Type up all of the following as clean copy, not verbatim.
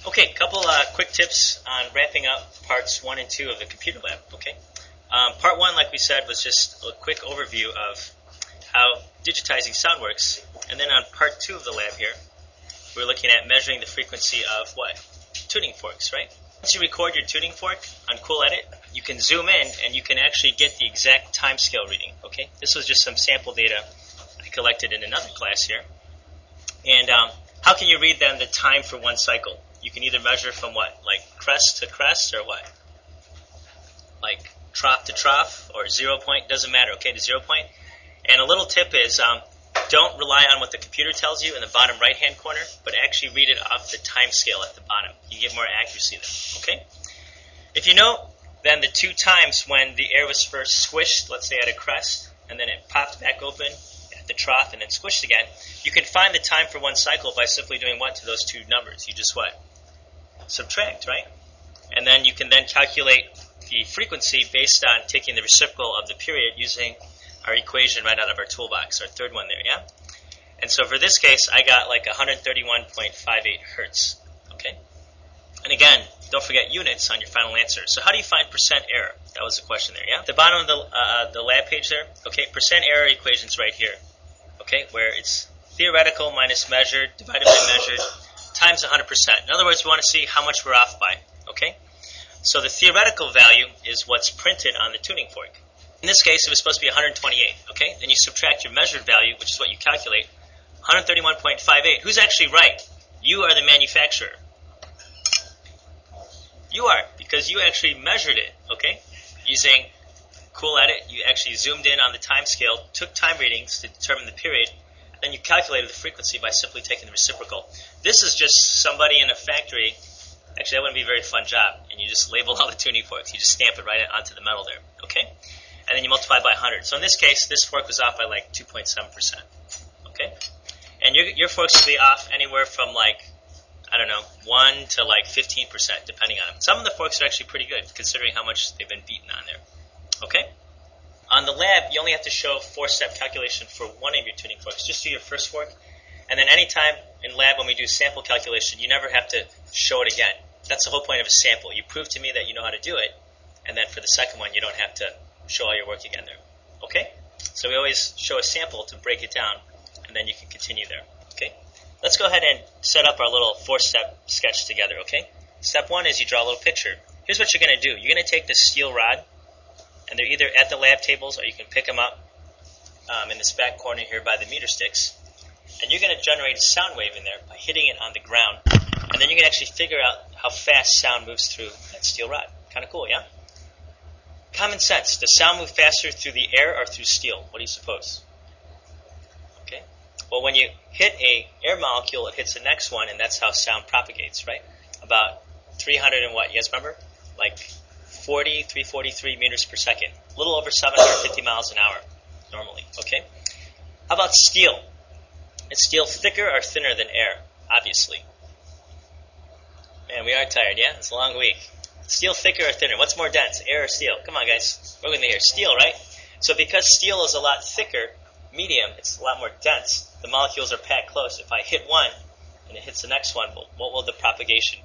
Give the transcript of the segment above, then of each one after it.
Okay, couple quick tips on wrapping up parts 1 and 2 of the computer lab. Okay, part 1, like we said, was just a quick overview of how digitizing sound works, and then on part 2 of the lab here, we're looking at measuring the frequency of what? Tuning forks, right? Once you record your tuning fork on Cool Edit, you can zoom in and you can actually get the exact time scale reading. Okay, this was just some sample data I collected in another class here. And how can you read then the time for one cycle? You can either measure from what, like crest to crest, or what? Like trough to trough, or 0 point, doesn't matter, okay, to 0 point. And a little tip is don't rely on what the computer tells you in the bottom right-hand corner, but actually read it off the time scale at the bottom. You get more accuracy there, okay? If you know, then the 2 times when the air was first squished, let's say at a crest, and then it popped back open at the trough and then squished again, you can find the time for one cycle by simply doing what to those 2 numbers? You just what? Subtract, right? And then you can then calculate the frequency based on taking the reciprocal of the period using our equation right out of our toolbox, our third one there, yeah? And so for this case, I got like 131.58 hertz, okay? And again, don't forget units on your final answer. So how do you find percent error? That was the question there, yeah? The bottom of the lab page there, okay, percent error equation's right here, okay, where it's theoretical minus measured divided by measured times 100%. In other words, we want to see how much we're off by, okay? So the theoretical value is what's printed on the tuning fork. In this case, it was supposed to be 128, okay? Then you subtract your measured value, which is what you calculate, 131.58. Who's actually right? You are the manufacturer. You are, because you actually measured it, okay? Using Cool Edit, you actually zoomed in on the time scale, took time readings to determine the period, then you calculated the frequency by simply taking the reciprocal. This is just somebody in a factory. Actually, that wouldn't be a very fun job. And you just label all the tuning forks. You just stamp it right onto the metal there, okay? And then you multiply by 100. So in this case, this fork was off by like 2.7%, okay? And your forks will be off anywhere from like, I don't know, 1 to like 15%, depending on them. Some of the forks are actually pretty good, considering how much they've been beaten on there, okay? On the lab, you only have to show 4-step calculation for one of your tuning forks. Just do your first fork. And then anytime in lab when we do sample calculation, you never have to show it again. That's the whole point of a sample. You prove to me that you know how to do it, and then for the second one, you don't have to show all your work again there. Okay? So we always show a sample to break it down, and then you can continue there. Okay? Let's go ahead and set up our little 4-step sketch together, okay? Step 1 is you draw a little picture. Here's what you're going to do. You're going to take this steel rod, and they're either at the lab tables or you can pick them up in this back corner here by the meter sticks. And you're going to generate a sound wave in there by hitting it on the ground. And then you can actually figure out how fast sound moves through that steel rod. Kind of cool, yeah? Common sense. Does sound move faster through the air or through steel? What do you suppose? Okay. Well, when you hit a air molecule, it hits the next one, and that's how sound propagates, right? About 300 and what? You guys remember? Like 343 meters per second. A little over 750 miles an hour normally, okay? How about steel? Is steel thicker or thinner than air? Obviously. Man, we are tired, yeah? It's a long week. Steel thicker or thinner? What's more dense, air or steel? Come on, guys. Work with me here. Steel, right? So because steel is a lot thicker, medium, it's a lot more dense, the molecules are packed close. If I hit one and it hits the next one, what will the propagation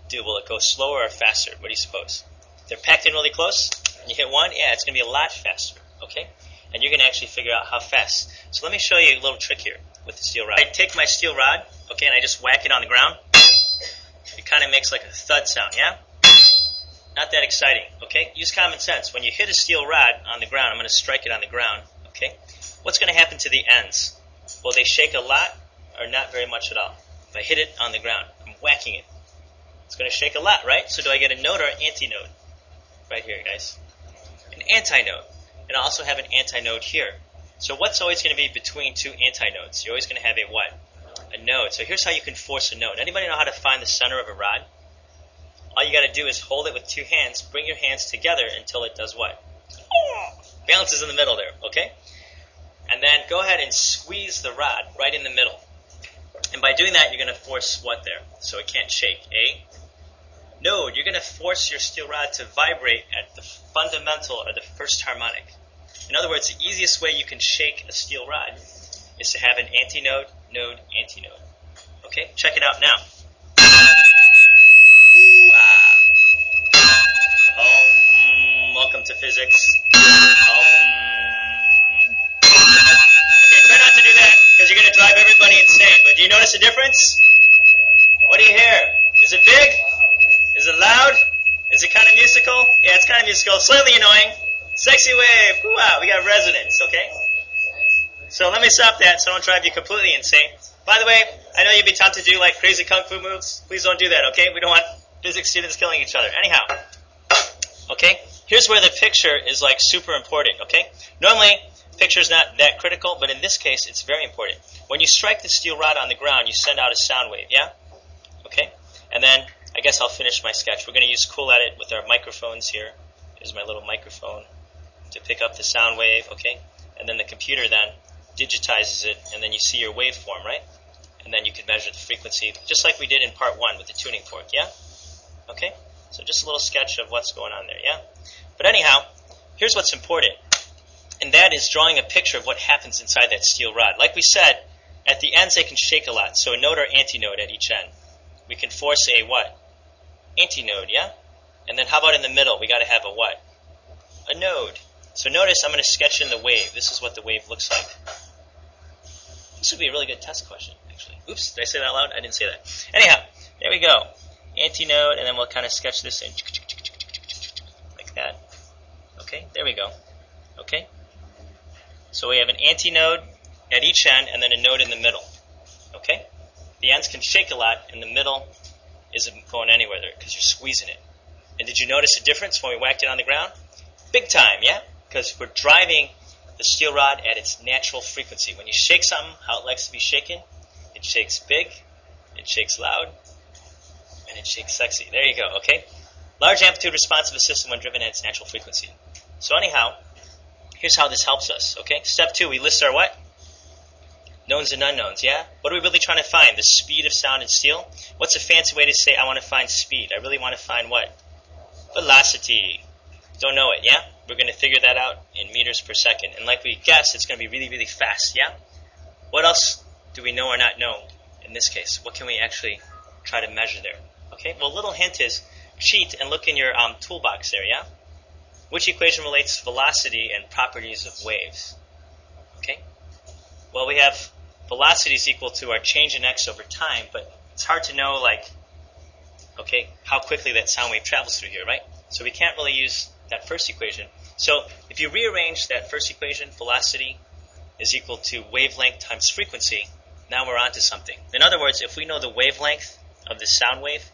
do? Will it go slower or faster? What do you suppose? They're packed in really close, and you hit one, yeah, it's going to be a lot faster, okay? And you're going to actually figure out how fast. So let me show you a little trick here with the steel rod. I take my steel rod, okay, and I just whack it on the ground. It kind of makes like a thud sound, yeah? Not that exciting, okay? Use common sense. When you hit a steel rod on the ground, I'm going to strike it on the ground, okay? What's going to happen to the ends? Will they shake a lot or not very much at all? If I hit it on the ground, I'm whacking it. It's going to shake a lot, right? So do I get a node or an antinode? Right here, guys. An antinode. And I also have an antinode here. So what's always going to be between 2 antinodes? You're always going to have a what? A node. So here's how you can force a node. Anybody know how to find the center of a rod? All you got to do is hold it with 2 hands, bring your hands together until it does what? Bounces in the middle there, okay? And then go ahead and squeeze the rod right in the middle. And by doing that, you're going to force what there? So it can't shake. A node. You're going to force your steel rod to vibrate at the fundamental or the first harmonic. In other words, the easiest way you can shake a steel rod is to have an antinode, node, antinode. Okay, check it out now. hear? Is it big? Is it loud? Is it kind of musical? Yeah, it's kind of musical. Slightly annoying. Sexy wave. Wow, we got resonance, okay? So let me stop that so I don't drive you completely insane. By the way, I know you'd be tempted to do like crazy kung fu moves. Please don't do that, okay? We don't want physics students killing each other. Anyhow, okay? Here's where the picture is like super important, okay? Normally, picture's not that critical, but in this case, it's very important. When you strike the steel rod on the ground, you send out a sound wave, yeah? Okay? And then, I guess I'll finish my sketch. We're going to use Cool Edit with our microphones here. Here's my little microphone to pick up the sound wave, okay? And then the computer then digitizes it, and then you see your waveform, right? And then you can measure the frequency, just like we did in part 1 with the tuning fork, yeah? Okay? So just a little sketch of what's going on there, yeah? But anyhow, here's what's important, and that is drawing a picture of what happens inside that steel rod. Like we said, at the ends they can shake a lot, so a node or antinode at each end. We can force a what? Antinode, yeah? And then how about in the middle? We got to have a what? A node. So notice I'm going to sketch in the wave. This is what the wave looks like. This would be a really good test question, actually. Oops, did I say that out loud? I didn't say that. Anyhow, there we go. Antinode, and then we'll kind of sketch this in like that. Okay, there we go. Okay? So we have an antinode at each end, and then a node in the middle. Okay? The ends can shake a lot, and the middle isn't going anywhere there because you're squeezing it. And did you notice a difference when we whacked it on the ground? Big time, yeah? Because we're driving the steel rod at its natural frequency. When you shake something, how it likes to be shaken, it shakes big, it shakes loud, and it shakes sexy. There you go, okay? Large amplitude responsive system when driven at its natural frequency. So anyhow, here's how this helps us, okay? Step 2, we list our what? Knowns and unknowns, yeah? What are we really trying to find? The speed of sound in steel? What's a fancy way to say I want to find speed? I really want to find what? Velocity. Don't know it, yeah? We're going to figure that out in meters per second. And like we guessed, it's going to be really, really fast, yeah? What else do we know or not know in this case? What can we actually try to measure there? Okay, well, a little hint is cheat and look in your toolbox there, yeah? Which equation relates velocity and properties of waves? Okay? Well, we have velocity is equal to our change in x over time, but it's hard to know, like, okay, how quickly that sound wave travels through here, right? So we can't really use that first equation. So if you rearrange that first equation, velocity is equal to wavelength times frequency, now we're on to something. In other words, if we know the wavelength of the sound wave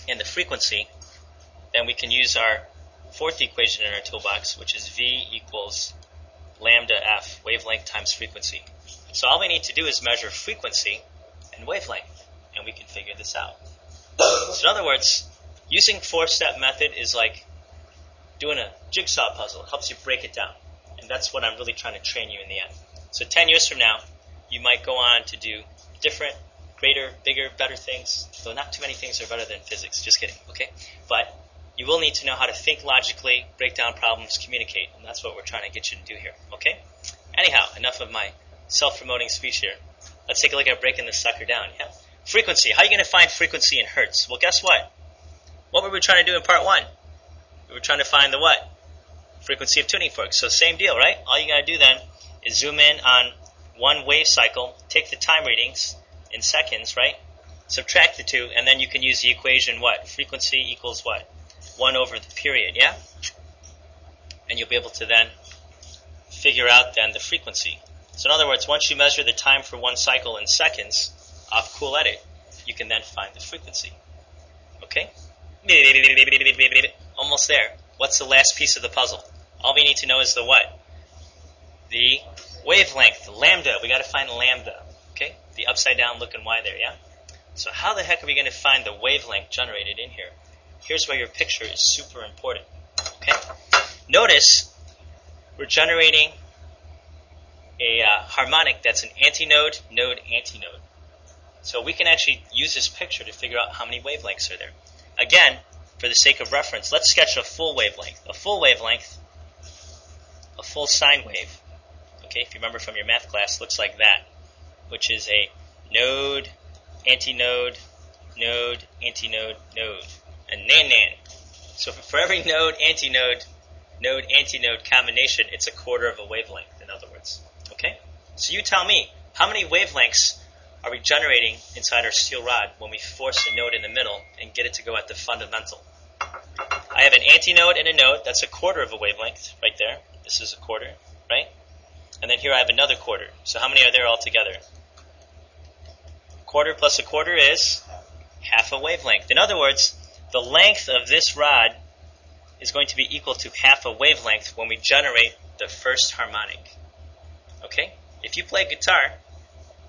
and the frequency, then we can use our fourth equation in our toolbox, which is V equals lambda f, wavelength times frequency. So all we need to do is measure frequency and wavelength, and we can figure this out. So in other words, using four-step method is like doing a jigsaw puzzle. It helps you break it down. And that's what I'm really trying to train you in the end. So 10 years from now, you might go on to do different, greater, bigger, better things. Though not too many things are better than physics. Just kidding, okay? But you will need to know how to think logically, break down problems, communicate. And that's what we're trying to get you to do here, okay? Anyhow, enough of my self-promoting speech here. Let's take a look at breaking this sucker down. Yeah. Frequency. How are you going to find frequency in hertz? Well, guess what? What were we trying to do in part 1? We were trying to find the what? Frequency of tuning forks. So same deal, right? All you got to do then is zoom in on one wave cycle, take the time readings in seconds, right? Subtract the two, and then you can use the equation what? Frequency equals what? 1 over the period, yeah? And you'll be able to then figure out then the frequency. So in other words, once you measure the time for one cycle in seconds off Cool Edit, you can then find the frequency. Okay? Almost there. What's the last piece of the puzzle? All we need to know is the what? The wavelength, the lambda. We got to find lambda. Okay? The upside down looking Y there, yeah? So how the heck are we going to find the wavelength generated in here? Here's where your picture is super important. Okay? Notice we're generating a harmonic that's an antinode, node, antinode. So we can actually use this picture to figure out how many wavelengths are there. Again, for the sake of reference, let's sketch a full wavelength. A full wavelength, a full sine wave, okay, if you remember from your math class, looks like that, which is a node, antinode, node, antinode, node, a nan-nan. So for every node, antinode, node, antinode combination, it's a quarter of a wavelength, in other words. Okay? So you tell me, how many wavelengths are we generating inside our steel rod when we force a node in the middle and get it to go at the fundamental? I have an antinode and a node. That's a quarter of a wavelength right there. This is a quarter, right? And then here I have another quarter. So how many are there altogether? Quarter plus a quarter is half a wavelength. In other words, the length of this rod is going to be equal to half a wavelength when we generate the first harmonic. Okay? If you play guitar,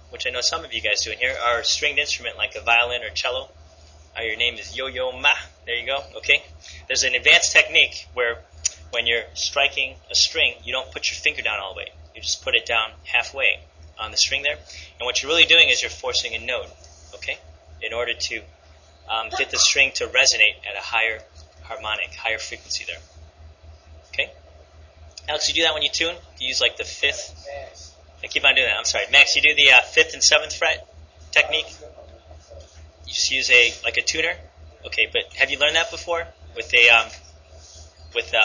which I know some of you guys do in here, or a stringed instrument like a violin or cello, your name is Yo-Yo Ma. There you go. Okay? There's an advanced technique where when you're striking a string, you don't put your finger down all the way. You just put it down halfway on the string there. And what you're really doing is you're forcing a node, okay, in order to get the string to resonate at a higher harmonic, higher frequency there. Okay? Alex, you do that when you tune? You use like the fifth? I keep on doing that. I'm sorry. Max, you do the fifth and seventh fret technique? You just use a tuner? Okay, but have you learned that before with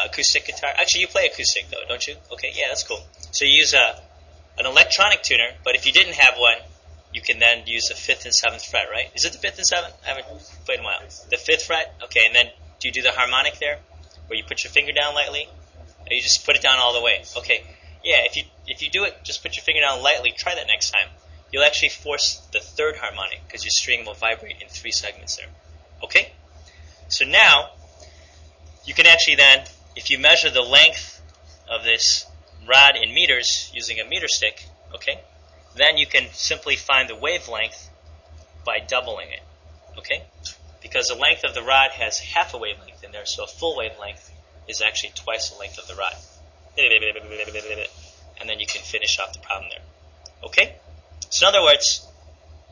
acoustic guitar? Actually, you play acoustic though, don't you? Okay, yeah, that's cool. So you use an electronic tuner, but if you didn't have one, you can then use the fifth and seventh fret, right? Is it the fifth and seventh? I haven't played in a while. The fifth fret? Okay, and then do you do the harmonic there, where you put your finger down lightly? Or you just put it down all the way? Okay, yeah, if you do it, just put your finger down lightly, try that next time. You'll actually force the third harmonic, because your string will vibrate in 3 segments there. Okay? So now, you can actually then, if you measure the length of this rod in meters using a meter stick, okay, then you can simply find the wavelength by doubling it, okay? Because the length of the rod has half a wavelength in there, so a full wavelength is actually twice the length of the rod. And then you can finish off the problem there. Okay? So in other words,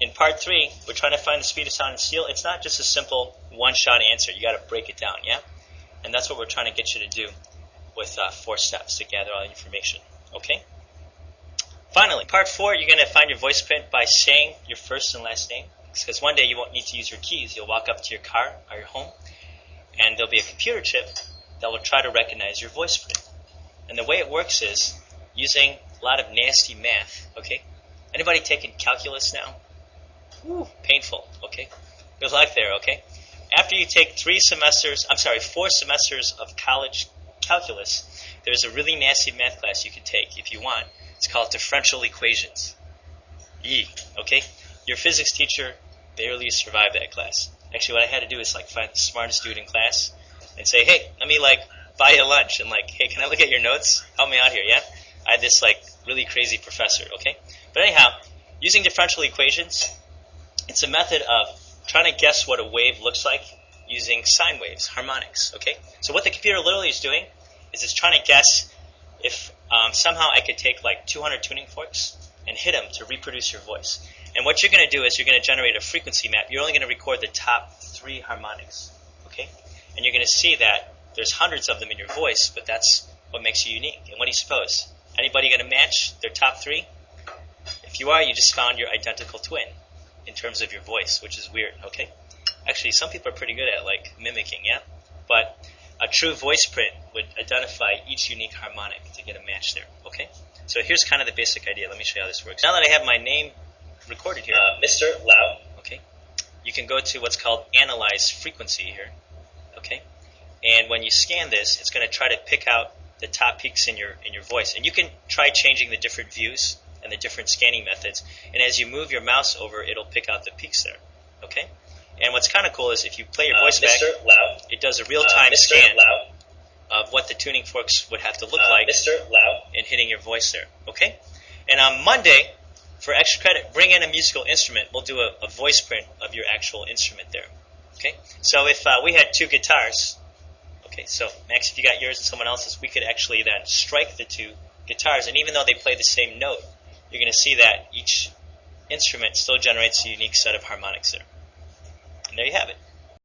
in part 3, we're trying to find the speed of sound in steel. It's not just a simple one-shot answer. You got to break it down, yeah? And that's what we're trying to get you to do with 4 steps to gather all the information. Okay? Finally, part 4, you're going to find your voice print by saying your first and last name. Because one day you won't need to use your keys. You'll walk up to your car or your home, and there'll be a computer chip that will try to recognize your voice print. And the way it works is using a lot of nasty math. Okay? Anybody taking calculus now? Whew, painful. Okay? Good luck there, okay? After you take 4 semesters of college calculus, there's a really nasty math class you can take if you want. It's called differential equations. Okay? Your physics teacher barely survived that class. Actually, what I had to do is find the smartest dude in class and say, hey, let me buy you lunch, and hey, can I look at your notes? Help me out here, yeah? I had this really crazy professor, okay? But anyhow, using differential equations, it's a method of trying to guess what a wave looks like using sine waves, harmonics, okay? So what the computer literally is doing is it's trying to guess if somehow I could take 200 tuning forks and hit them to reproduce your voice. And what you're going to do is you're going to generate a frequency map. You're only going to record the top 3 harmonics, okay? And you're going to see that there's hundreds of them in your voice, but that's what makes you unique. And what do you suppose? Anybody going to match their top 3? If you are, you just found your identical twin in terms of your voice, which is weird, okay? Actually, some people are pretty good at mimicking, yeah? But a true voice print would identify each unique harmonic to get a match there, okay? So here's kind of the basic idea. Let me show you how this works. Now that I have my name recorded here, Mr. Lau, okay, you can go to what's called Analyze Frequency here, okay? And when you scan this, it's going to try to pick out the top peaks in your voice. And you can try changing the different views and the different scanning methods. And as you move your mouse over, it'll pick out the peaks there, okay? And what's kind of cool is if you play your voice back, Lau, it does a real-time scan of what the tuning forks would have to look like in hitting your voice there, okay? And on Monday, for extra credit, bring in a musical instrument. We'll do a voice print of your actual instrument there, okay? So if we had 2 guitars, okay, so Max, if you got yours and someone else's, we could actually then strike the 2 guitars, and even though they play the same note, you're going to see that each instrument still generates a unique set of harmonics there. And there you have it.